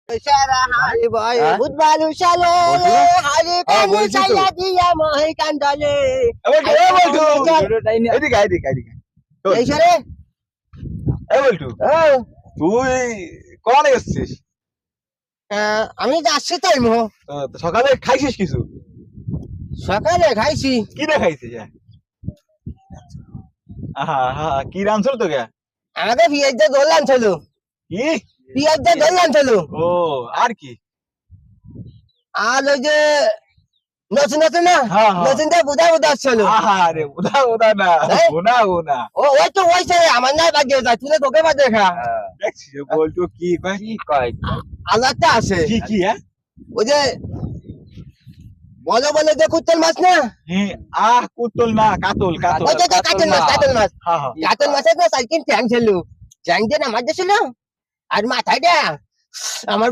ইশারা হারি বয় হ্যাঁ? বুধবালু সালে বলছো? হারি হ্যাঁ, কানু বলছি তো। সাইয়া দিয়া মহি কান্দলে এদিকে এদিকে ইশারে বলটু তুই কখন এসছিস? আমি যাচ্ছি তাই মো তো সকালে খাইছিস কিছু? সকালে খাইছি কি না খাইছিস? আহা আহা কি রাঁধছিল তোকে? আমাকে পিঁয়াজ দিয়ে দোল আনছিল কি? পিঁয়াজ দিয়ে দোল আনছিল ও আর কি? আর ওই যে নতুন নতুন না হ্যাঁ, হ্যাঁ। নতুন দিয়ে বুধা বুধা ছিল আহা রে ওদা না হ্যাঁ? ওনা ওই তো ওইছে আমার নাই বাদ যায় তুই তোকে বাদ দেখা দেখছিস বলটু কি কয়? আলাদা আছে কি হ্যাঁ? ওই যে বলো বলো যে কুত্তল মাছ না হ্যাঁ কুতল না কাতল ওই যে কাতল মাছ হ্যাঁ হ্যাঁ কাতল মাছের না সাইকেল ট্যাং ছিল ট্যাং দিয়ে নামাজ ছিল আর মাথায় দেয়া আমার